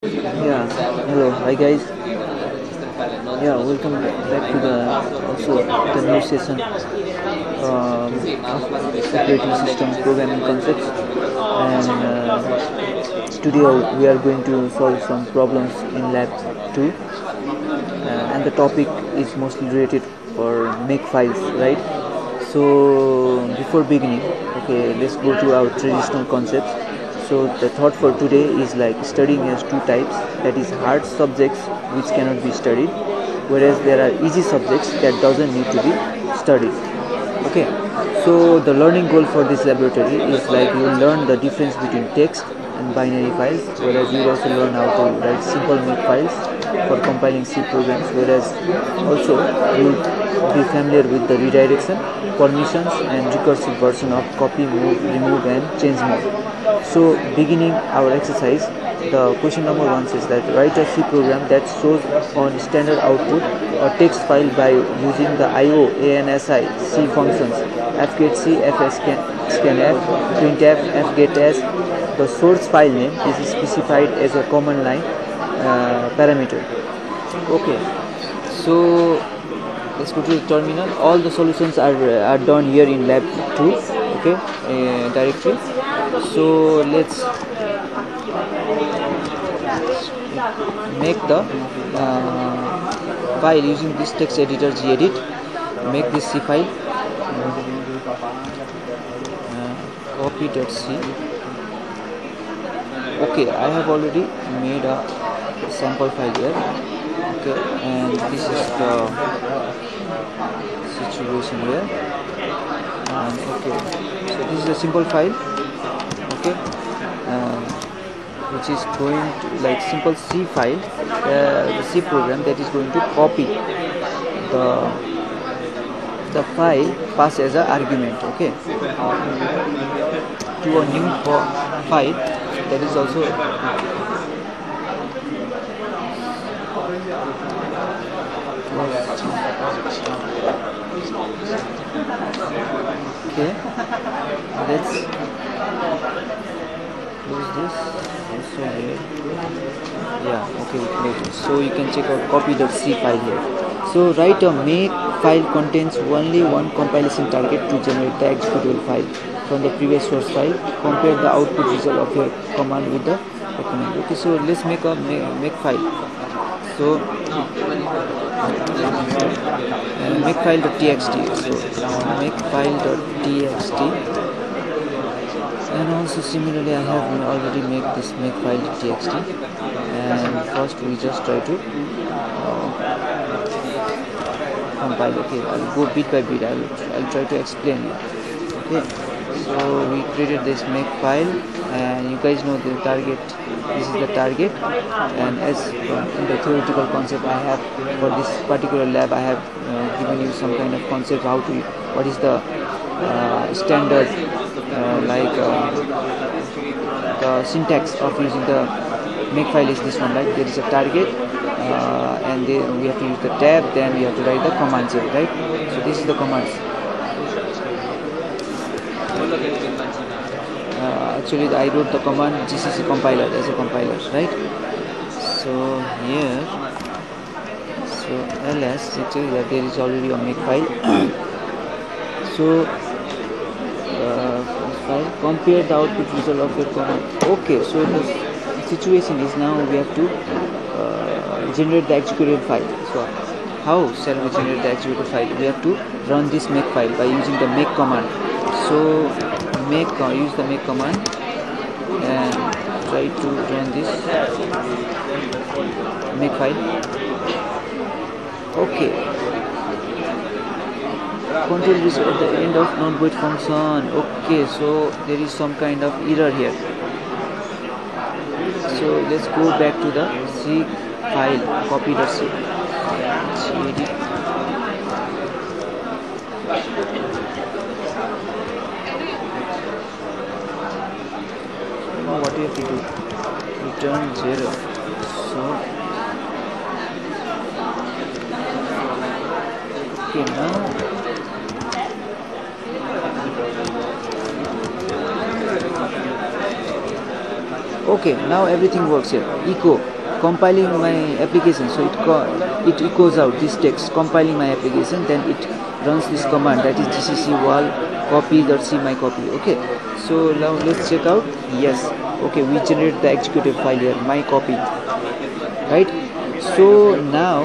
Yeah, hello, hi guys. Yeah, welcome back to the also the new session of operating system programming concepts. And today we are going to solve some problems in lab 2, and the topic is mostly related for make files, right? So before beginning, okay, let's go to our traditional concepts. So the thought for today is like studying has two types, that is hard subjects which cannot be studied, whereas there are easy subjects that doesn't need to be studied. Okay, so the learning goal for this laboratory is like you learn the difference between text and binary files, whereas you also learn how to write simple make files for compiling C programs, whereas also you will be familiar with the redirection, permissions and recursive version of copy, move, remove and change mode. So beginning our exercise, the question number 1 says that write a C program that shows on standard output a text file by using the IO, ANSI, C functions, fgetC, fscanf, printf, fgetS. The source file name is specified as a command line parameter. Okay, so let's go to the terminal. All the solutions are done here in lab 2. Okay, directly. So let's make the file using this text editor gedit. Make this C file, copy.c. Okay, I have already made a sample file here. Okay, and this is the situation here. And okay, so this is a simple file. Okay, which is going to like simple C file, the C program that is going to copy the file pass as an argument, okay, to a new file that is also okay. Let's close this also here. Yeah, okay, we close it. So you can check out copy.c file here. So write a make file contains only one compilation target to generate the executable file from the previous source file. Compare the output result of your command with the command. Okay, so let's make a make file. So make file.txt. So make file.txt. And also similarly I have already made this make file.txt, and first we just try to compile. Okay, I'll go bit by bit. I'll try to explain it. Okay, so we created this make file, and you guys know the target. This is the target, and as in the theoretical concept I have for this particular lab, I have given you some kind of concept how to what is the standard the syntax of using the make file is this one, right? There is a target, and then we have to use the tab, then we have to write the commands here, right? So this is the commands. Actually I wrote the command gcc compiler as a compiler, right? So here, so ls, actually there is already a make file. So file, compare the output result of your command. Okay, so the situation is now we have to generate the executable file. So how shall we generate the executable file? We have to run this make file by using the make command. So make use the make command and try to run this make file. Okay, control is at the end of non-void function. Okay, so there is some kind of error here. So let's go back to the C file, copy.c. What you have to do? Return 0. So okay, now Okay, now everything works here. Echo, compiling my application, so it echoes out this text, compiling my application, then it runs this command, that is gcc wall copy.c my copy. Okay, so now let's check out. Yes, okay, we generate the executable file here, my copy, right? So now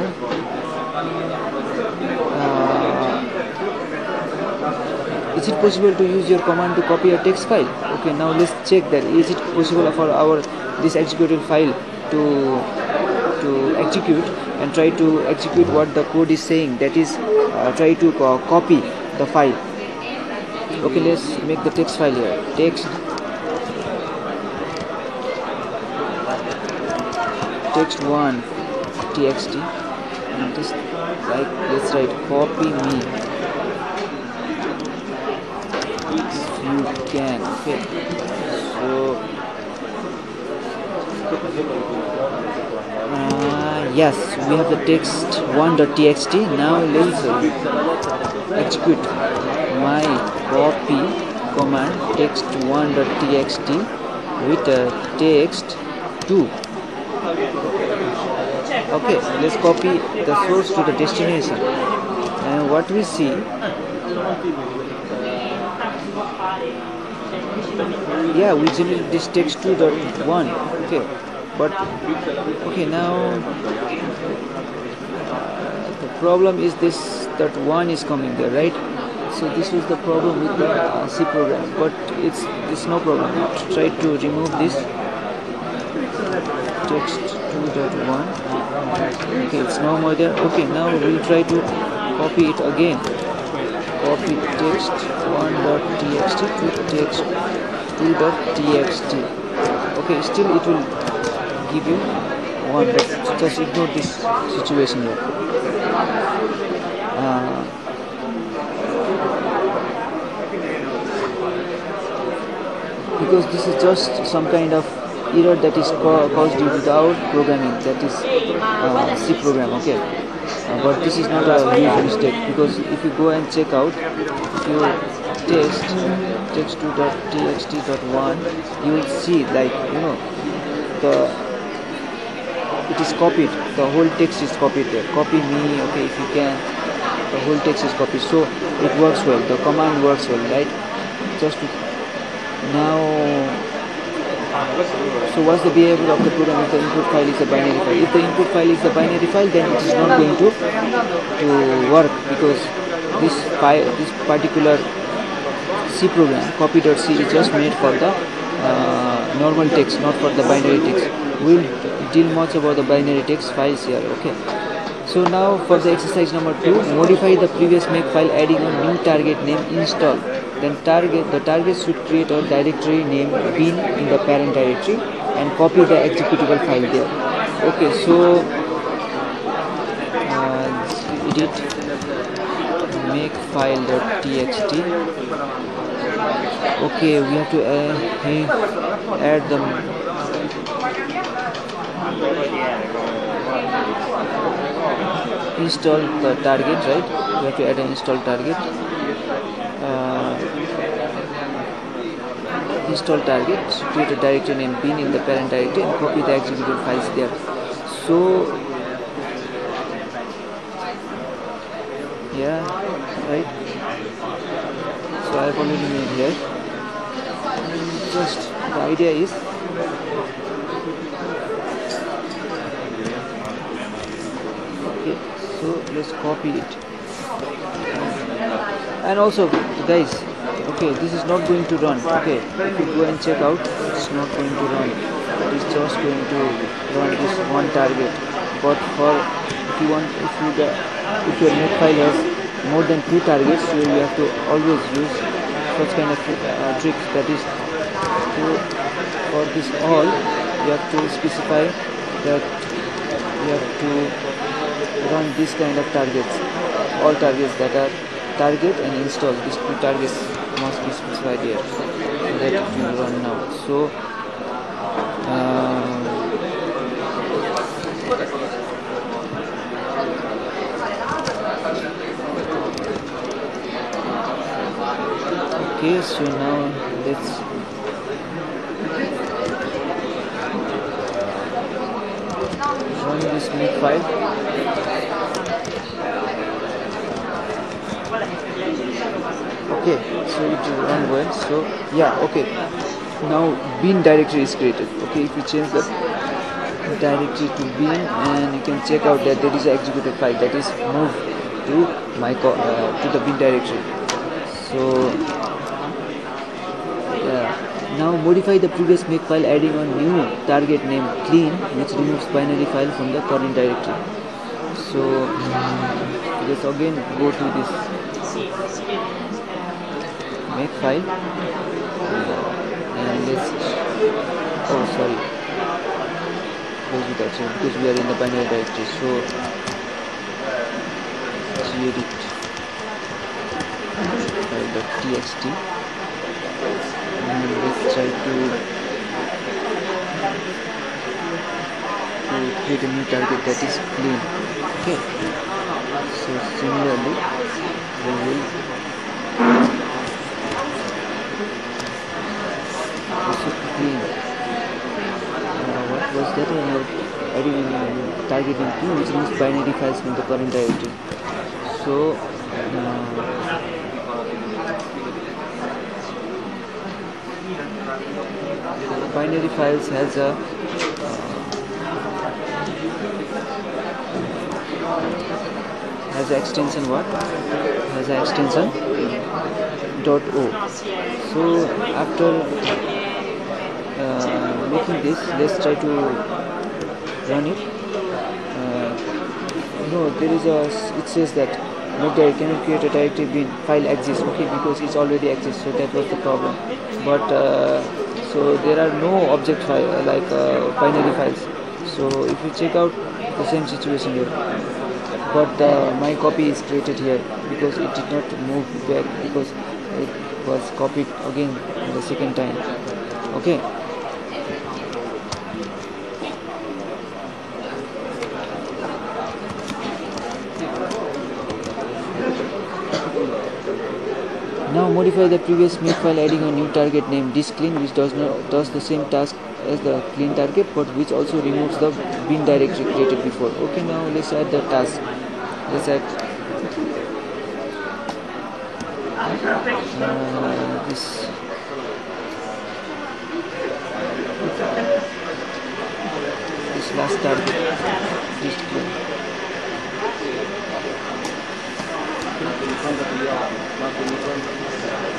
is it possible to use your command to copy a text file? Okay, now let's check that is it possible for our this executable file to execute and try to execute what the code is saying, that is try to copy the file. Okay, let's make the text file here, text1 txt, and just like let's write copy me if you can. Okay, so yes, we have the text1.txt. Now let's execute my copy command text1.txt with text2. Okay, let's copy the source to the destination, and what we see, yeah, we generate this text2.1. okay, but okay, now the problem is this, that 1 is coming there, right? So this is the problem with the C program, but it's no problem. Try to remove this text2.1. okay, it's no more there. Okay, now we'll try to copy it again, copy text1.txt to text2.txt. okay, still it will give you 1, but just ignore this situation here. Because this is just some kind of error that is caused due to our programming, that is C program. Okay, but this is not a huge mistake, because if you go and check out, if you test text2.txt.1, you will see, like, it is copied, the whole text is copied there, copy me. Okay, if you can, the whole text is copied, so it works well, the command works well, right? Just now, so what's the behavior of the program if the input file is a binary file? If the input file is a binary file, then it is not going to work, because this particular C program, copy.c, is just made for the normal text, not for the binary text. We'll deal much about the binary text files here. Okay, so now for the exercise number 2, modify the previous make file adding a new target name install. Then the target should create a directory named bin in the parent directory and copy the executable file there. Okay, so edit make file.txt. okay, we have to add the install the target, right? We have to add an install target. Install target, create a directory named bin in the parent directory and copy the executable files there. So yeah, right, so I have already made here. Just the idea is, okay, so let's copy it. And also guys, okay, this is not going to run. Okay, if you go and check out, it's not going to run, it is just going to run this one target. But for if your net file has more than 2 targets, so you have to always use such kind of tricks, that is for this all you have to specify that you have to run this kind of targets, all targets that are target and install. These 2 targets must be specified here, so that it will run now. So okay, so now let's run this makefile. Okay, so it will run well. So yeah, okay, now bin directory is created. Okay, if you change the directory to bin, and you can check out that there is an executed file that is moved to to the bin directory. So now modify the previous makefile, adding a new target name clean, which removes binary file from the current directory. So let's again go to this makefile and let's close it actually because we are in the binary directory. So gedit file.txt, and let's try to create a new target that is clean. Okay, so similarly we will also clean. What was that? Adding target in clean, which means binary files from the current directory. So binary files has a extension .o. So after making this, let's try to run it. No, there is it says that you cannot create a directory bin file exists. Okay, because it's already exists, so that was the problem. But so there are no object file like binary files. So if you check out the same situation here, but my copy is created here because it did not move back because it was copied again the second time. Okay, now modify the previous makefile, adding a new target named disclean, which does the same task as the clean target, but which also removes the bin directory created before. Okay, now let's add the task. Let's add this last target, disclean.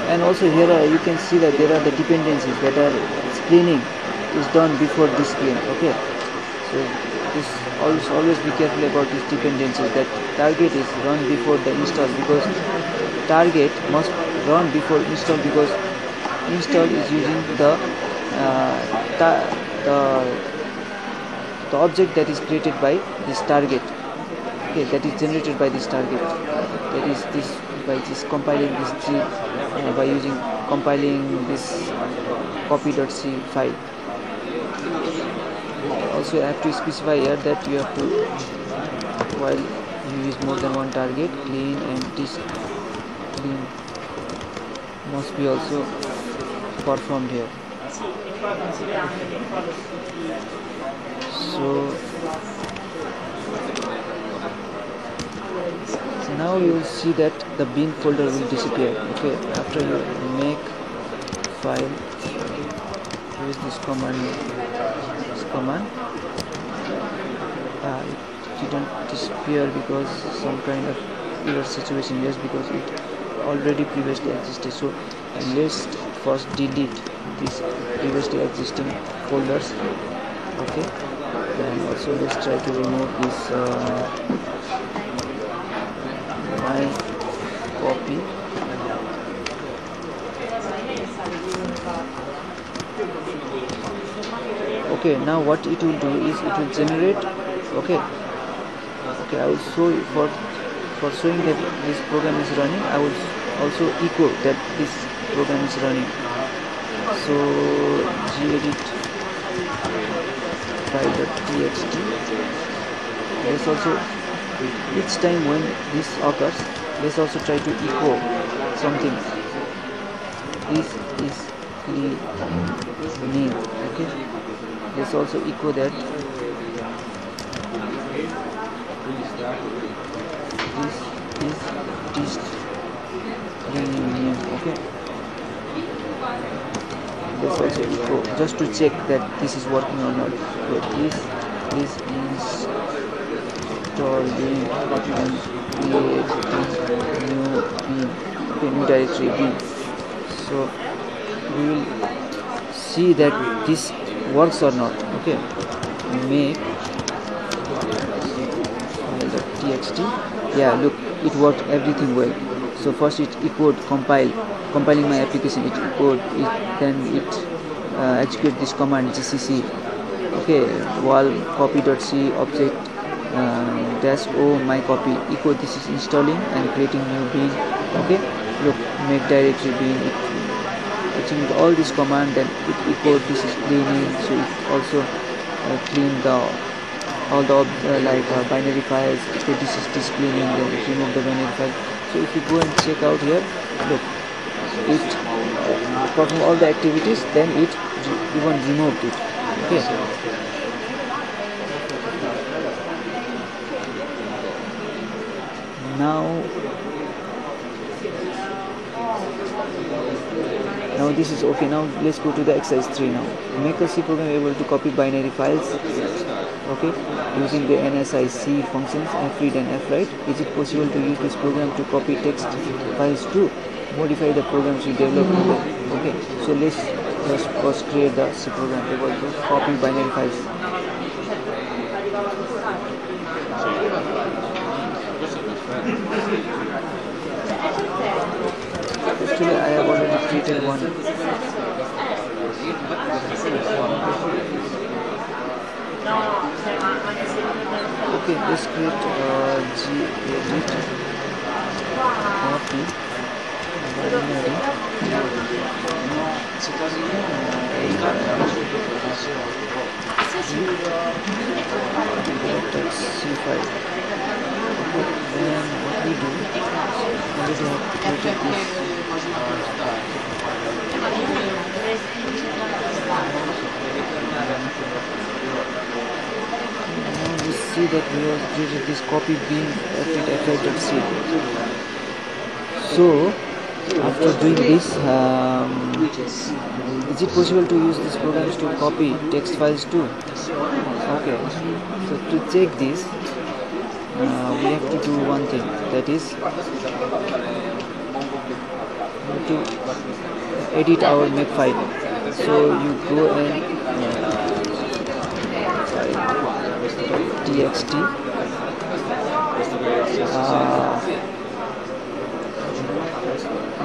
And also here you can see that there are the dependencies that are cleaning is done before this clean. Okay, so this always be careful about these dependencies, that target is run before the install, because target must run before install, because install is using the object that is created by this target. Okay, that is generated by this target, that is this by just compiling this G by using compiling this copy.c file. Also you have to specify here that you have to, while you use more than one target, clean and disclean must be also performed here. So now you will see that the bin folder will disappear. Okay, after you make file, use this command. It didn't disappear because some kind of error situation. Yes, because it already previously existed. So let's first delete these previously existing folders. Okay, and also let's try to remove this my copy. Okay, now what it will do is it will generate. Okay, I will show you for showing that this program is running. I will also echo that this program is running. So gedit file.txt. Let's also, each time when this occurs, let's also try to echo something. This is clean. Okay, let's also echo that this name. Okay, let's also echo just to check that this is working or not. So this is installing and creating new bin, okay, new directory bin. So we will see that this works or not. Okay, make file.txt. Yeah, look, it worked everything well. So first it echoed compiling my application, it echoed it, then it execute this command gcc, okay, wall copy.c object dash o my copy echo, this is installing and creating new bin. Okay, look, make directory bin, it execute all this command, then it echoed this is cleaning, so it also clean the all the binary files. Okay, this is cleaning, then it remove the binary file. So if you go and check out here, look, it perform all the activities, then it even removed it. Okay, now this is okay. Now let's go to the exercise 3. Now make a C program able to copy binary files, okay, using the NSIC functions fread and fwrite. Is it possible to use this program to copy text files too? Modify the programs we developed. Okay, so let's just first create the C program able to copy binary files. Actually, I have already created one. Okay, let's create gedit copy binary .c file. Okay, then what we do, already have created this. Now we see that we have created this copy bin fwrite.c. So after doing this, is it possible to use these programs to copy text files too? Okay, so to check this, we have to do one thing, that is to edit our makefile. So you go and txt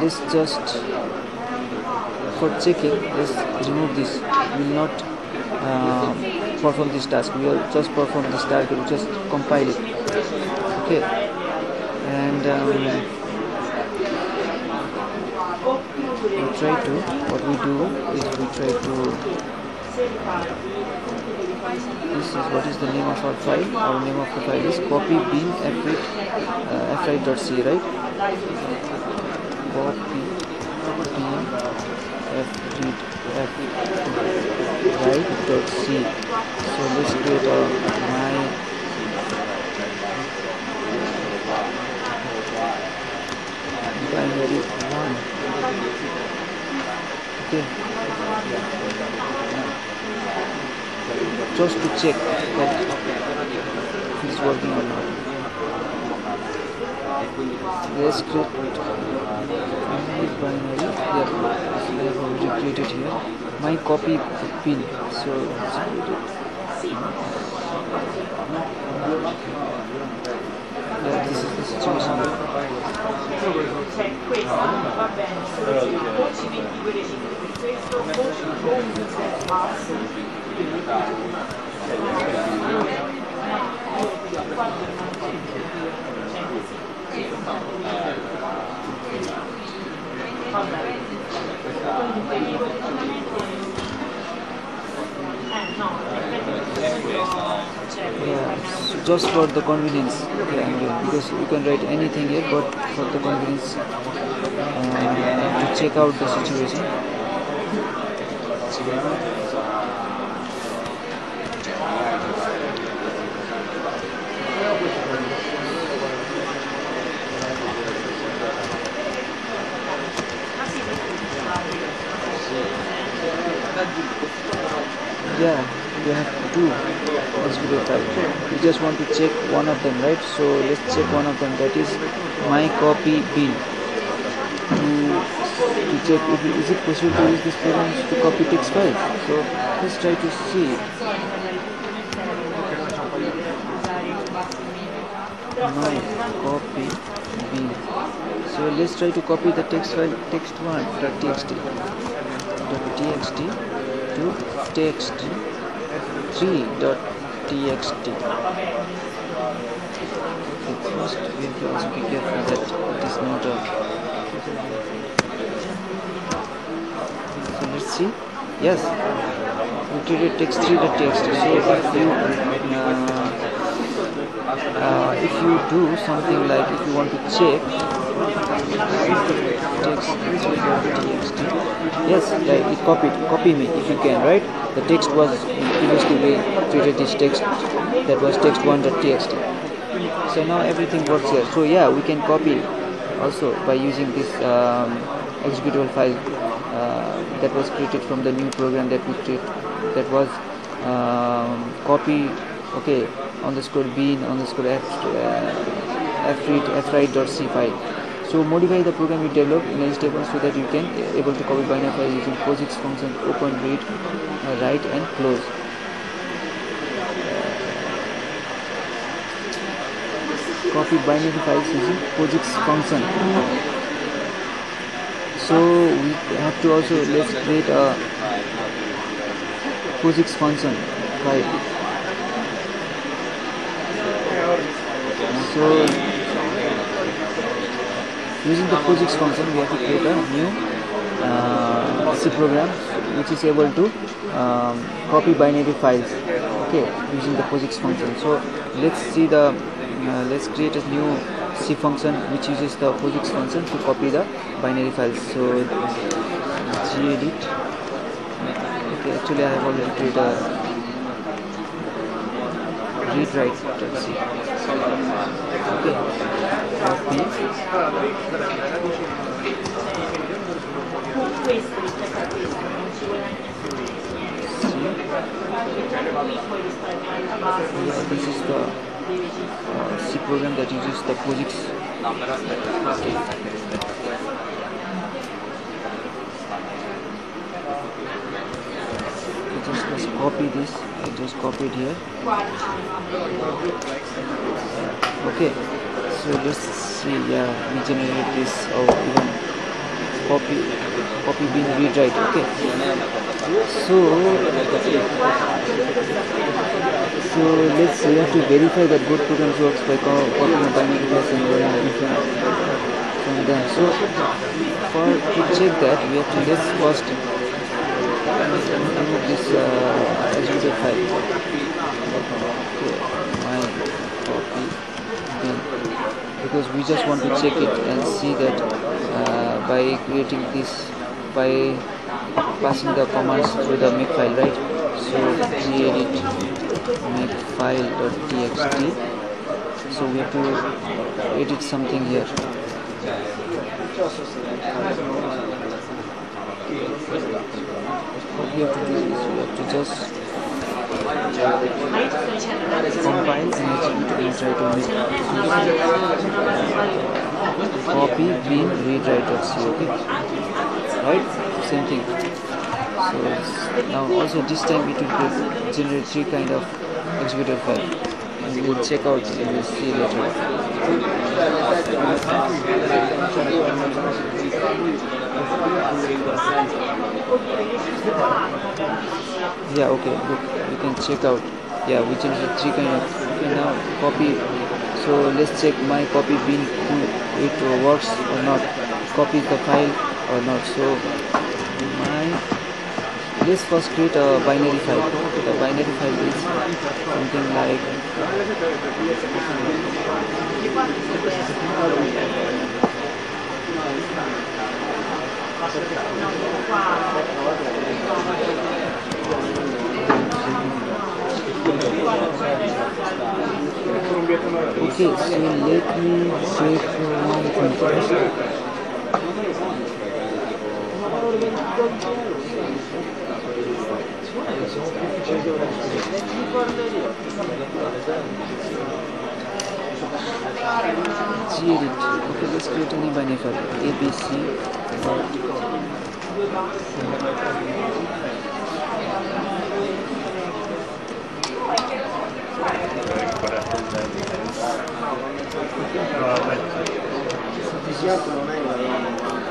let's just, for checking, let's remove this. We will not perform this task, we will just perform this task, we will just compile it. Okay, and what we do is we try to, what is the name of our file? Our name of the file is copy bin fwrite.c, right? Copy bin fwrite.c. So let's create my binary 1. Okay, just to check that it is working or not. Let's create binary. Yeah, I have already created here my copy bin. So let's create it. Yeah, this is the situation. Yeah, so just for the convenience, okay, I'm doing, because you can write anything here, but for the convenience, to check out the situation. two executable files. We just want to check one of them, right? So let's check one of them, that is my copy bin. To check if is it possible to use this program to copy text files. So let's try to see. My copy bin. So let's try to copy the text file text1.txt to text3.txt. First we have to also be careful that it is not a. So let's see. Yes, we created text3.txt. So if you do something like, if you want to check text3.txt, yes, like it copy me if you can, right? The text was previously we created this text that was text1.txt. So now everything works here. So yeah, we can copy also by using this executable file that was created from the new program that we created, that was copy, okay, _bin_fwrite.c file. So modify the program you develop in HTML so that you can able to copy binary file using POSIX function, open, read, write and close. Copy binary files using POSIX function. So we have to also, let's create a POSIX function file. So using the POSIX function we have to create a new C program which is able to copy binary files, okay, using the POSIX function. So let's see the let's create a new C function which uses the POSIX function to copy the binary files. So gedit, okay, actually I have already created a readwrite.c, okay, copy, this is the C program that uses the POSIX. Just copy this. I just copied here. Okay, so let's see. Yeah, we generate this, or even copy bin readwrite. Okay, so let's, we have to verify that both programs works by copying a binary files and different from them. So to check that, we have to, let's first remove this executable file. Okay, my copy bin, because we just want to check it and see that by creating this, by passing the commands through the makefile, right? So gedit makefile.txt. So we have to edit something here. What we have to do is we have to just compile and try to make copy bin readwrite.c, okay, right? Same thing. So now also this time it will generate three kind of executable file, and we will check out and we'll see later. Yeah, okay, look, you can check out. Yeah, we generated three kind of. Okay, now copy. So let's check my copy bin, it works or not, copies the file or not. So let's first create a binary file. The binary file is something like okay, so let me check one thing first. gedit. Okay, let's create a new binary file. abc.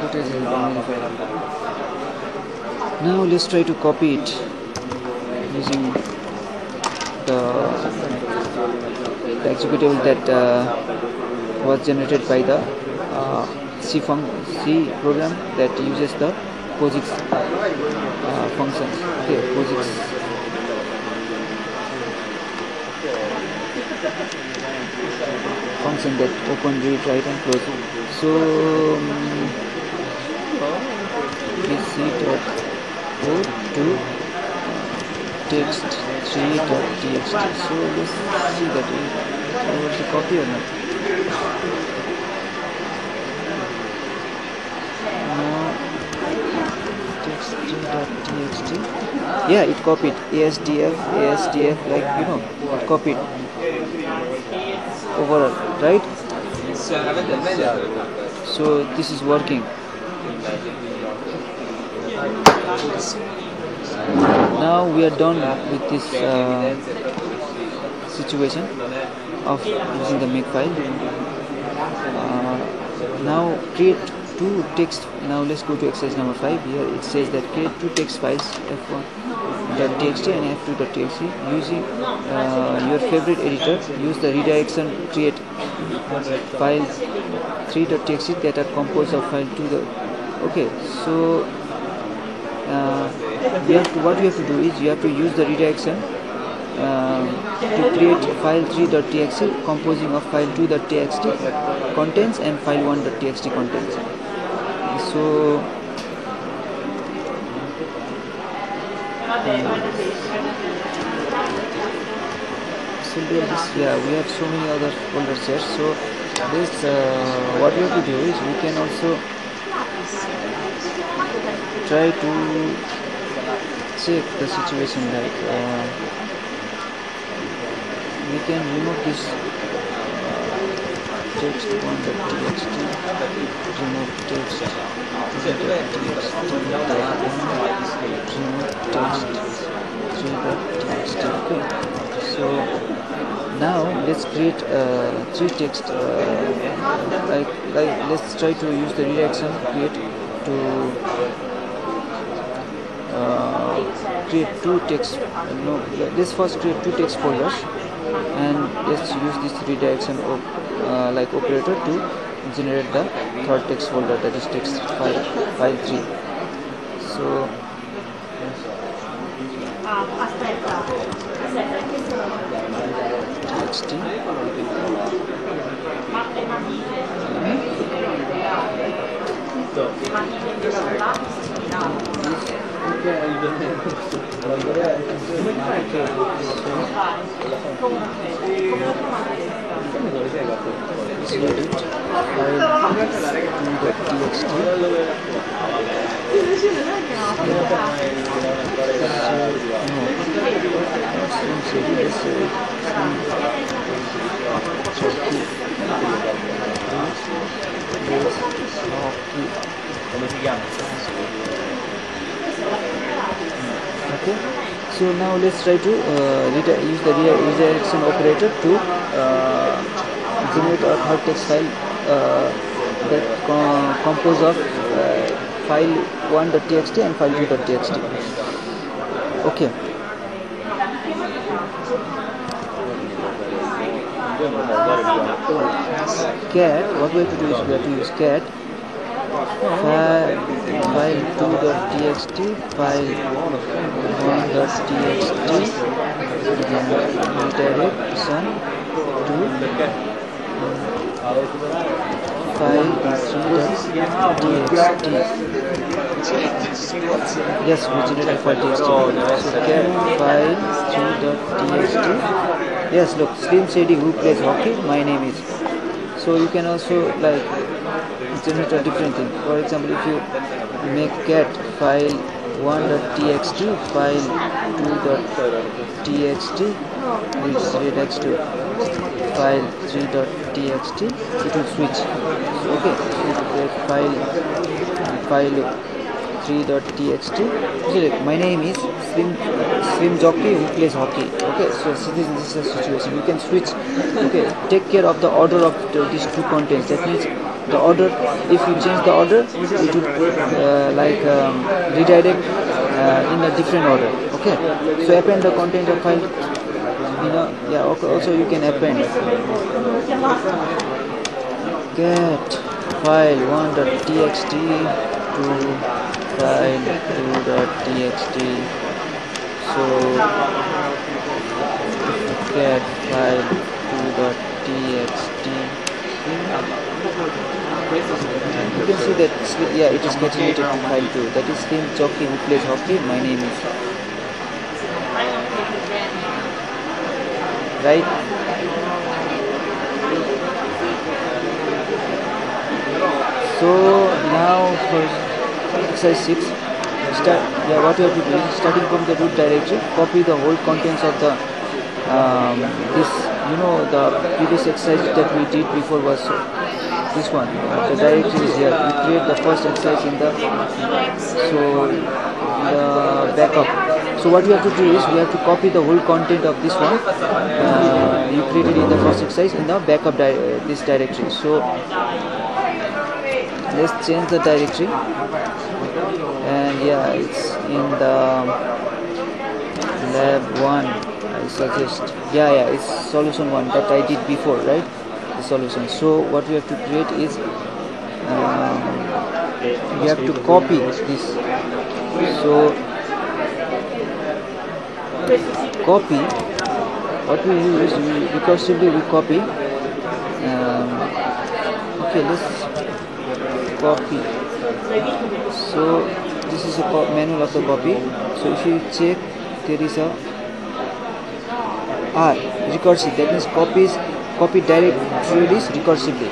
Footage is binary file. Now let's try to copy it using the executable that was generated by the C program that uses the POSIX functions. Okay, POSIX function that open, read, write, and close. So bc.code to text3.txt. So let's see that it was a copy or not. Text3.txt. Yeah, it copied ASDF, like it copied overall, right? So this is working. Now we are done with this situation of using the makefile. Now create two text. Now let's go to exercise number 5. Here it says that create two text files, f1.txt and f2.txt using your favorite editor. Use the redirection create file 3.txt that are composed of file 2. Okay, so what you have to do is you have to use the redirection to create file 3.txt composing of file 2.txt contents and file 1.txt contents. So we have so many other folders here. So this what we have to do is we can also try to check the situation, like we can remove this text 1.txt, remove text 2.txt, remove text 3.txt. Okay, so now let's create three text like let's try to use the redirection create to create two text. Let's first create two text folders and let's use this redirection of like operator to generate the third text folder, that is text file 3. So txt Okay, so now let's try to use the redirection operator to generate a third text file that composed of file 1.txt and file 2.txt. Okay. Cat, what we have to do is we have to use cat file 2.txt, file 1.txt, redirection to file 3.txt. Yes, we generated file txt. So cat file 3.txt. Yes, look, Slim Shady who plays hockey, my name is. So you can also like generate a different thing. For example, if you make cat file 1.txt, file 2.txt, which redirects to file 3.txt. It will switch. Okay, file 3.txt. My name is Swim Jockey who plays hockey. Okay, so this is a situation. You can switch. Okay, take care of the order of these two contents. That means the order. If you change the order, it will redirect in a different order. Okay, so append the content of file. Okay, also you can append. Get file 1.txt to file 2.txt. So get file 2.txt. You can see that it is getting to file 2. That is Swim Jockey who plays hockey. My name is right. So now for exercise 6, what you have to do is, starting from the root directory, copy the whole contents of the the previous exercise that we did before was this one. The directory is here. We create the first exercise in the backup. So what you have to do is, we have to copy the whole content of this one you created in the first exercise in the backup this directory. So let's change the directory, and it's in the lab 1. I suggest it's solution 1 that I did before, right? The solution. So what we have to create is we have to copy this. So copy, what we use, recursively we copy. Okay, let's copy. So this is a manual of the copy. So if you check, there is a recursive. That means copy directory is recursively.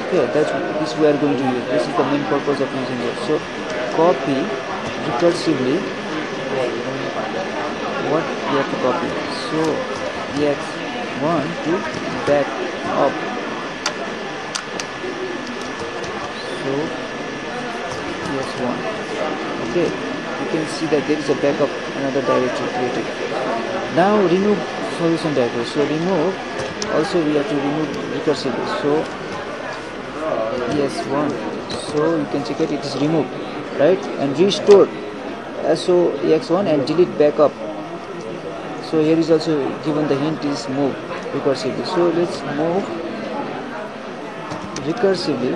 Okay, that's this we are going to use. This is the main purpose of using it. So copy recursively. What we have to copy? So ex1 to back up. So ex1. Okay, you can see that there is a backup, another directory created. Now remove solution directory. So remove, also we have to remove recursively. So es1. So you can check it is removed, right? And restore so ex1 and delete backup. So here is also given the hint is move recursively. So let's move recursively.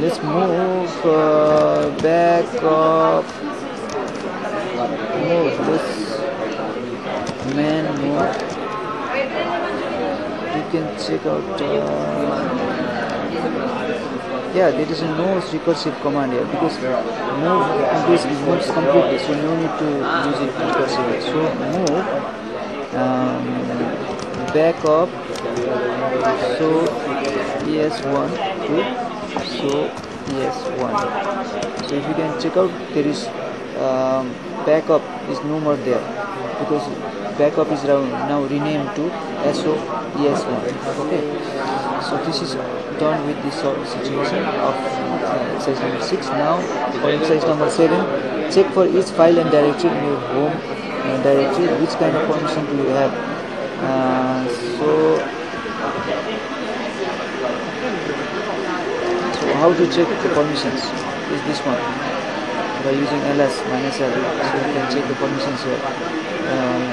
Let's move backup. Move this man move. You can check out. There is no recursive command here because move moves completely, so no need to use it recursively. So move backup. So es1 to es1. So if you can check out, there is backup is no more there because backup is now renamed to es1. Okay, so this is done with this situation of exercise number 6. Now for exercise number 7, check for each file and directory in your home directory which kind of permission do you have. So how to check the permissions is this one by using ls -l. So you can check the permissions here.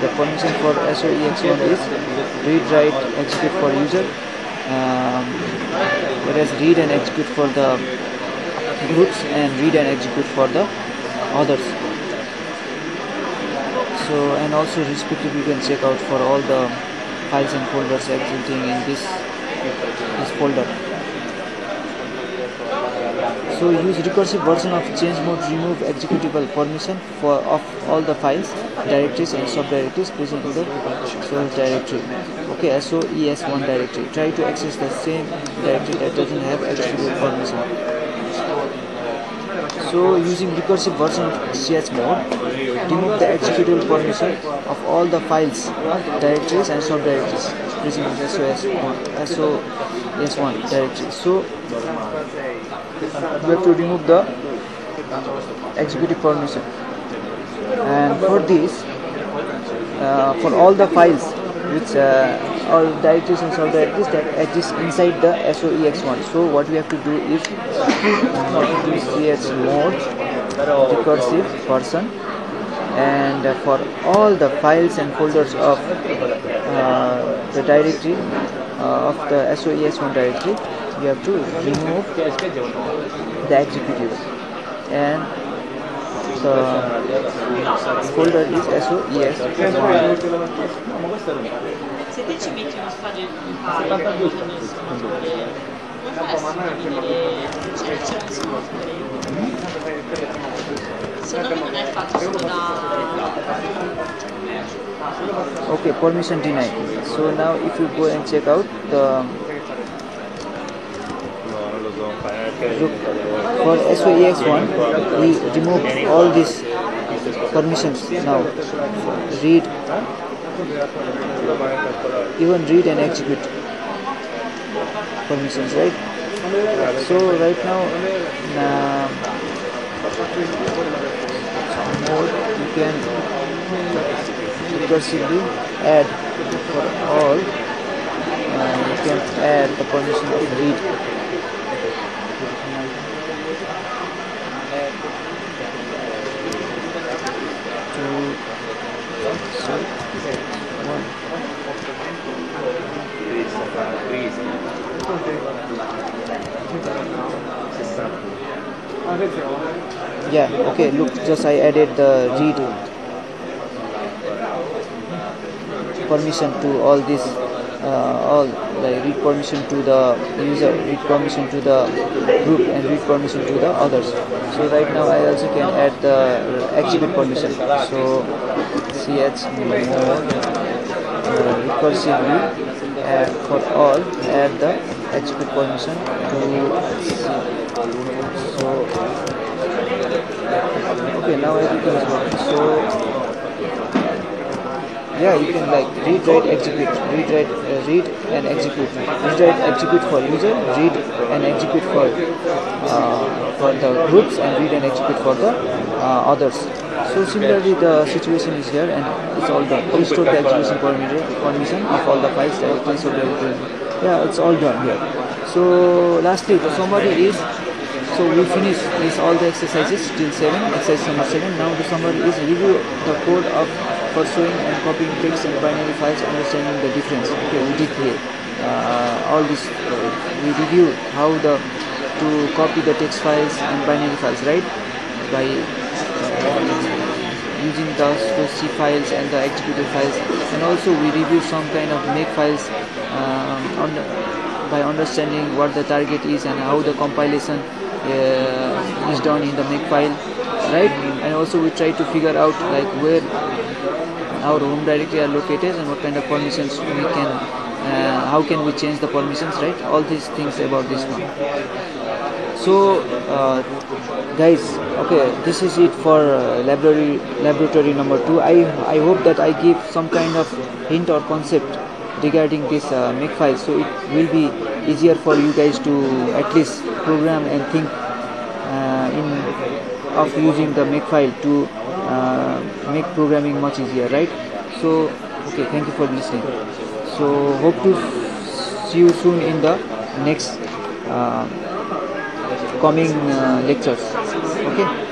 The permission for SOEX1 is read, write, execute for user, whereas read and execute for the groups and read and execute for the others. So and also respectively you can check out for all the files and folders executing in this folder. So use recursive version of change mode remove executable permission of all the files, directories and subdirectories present in the source directory. Okay, SOES1 directory. Try to access the same directory that doesn't have executable permission. So using recursive version of chmod, remove the executable permission of all the files, directories and subdirectories present in SOS1 directory. So we have to remove the executive permission, and for this, for all the files which all directories and subdirectories that exist inside the SOEX1. So what we have to do is chmod recursive version, and for all the files and folders of the directory of the SOEX1 directory, we have to remove the executable, and the folder is SOEX1. Se te ci metti uno spazio di file, come fai a scrivere? C'è secondo me non è fatto solo da... Okay, permission denied. So now if you go and check out the look for SOEX1, we remove all these permissions now. Read, even read and execute permissions, right? So right now you can recursively add for all, you can add the permission of read. Yeah, okay, look, just I added the read permission to all this, all like read permission to the user, read permission to the group, and read permission to the others. So right now I also can add the execute permission. So chmod recursively add for all, add the execute permission to so okay, now everything is working. So yeah, you can like read, write, execute, read, write, read and execute, read, write, execute for user, read and execute for the groups, and read and execute for the others. So similarly the situation is here, and it's all done. Restore the execution permission of all the files, directories, of the yeah, it's all done here. So lastly, the summary is, so we finish this all the exercises till 7, exercise number 7. Now the summary is review the code of for showing and copying text and binary files, understanding the difference. Okay, we did here all this. We review how to copy the text files and binary files, right? By using the C files and the executable files, and also we review some kind of make files by understanding what the target is and how the compilation is done in the make file, right? And also we try to figure out like where our home directory are located and what kind of permissions we can, how can we change the permissions, right? All these things about this one. So guys, okay, this is it for laboratory number 2. I hope that I give some kind of hint or concept regarding this makefile, so it will be easier for you guys to at least program and think of using the makefile to make programming much easier, right? So okay, thank you for listening. So hope to see you soon in the next coming lectures. Okay.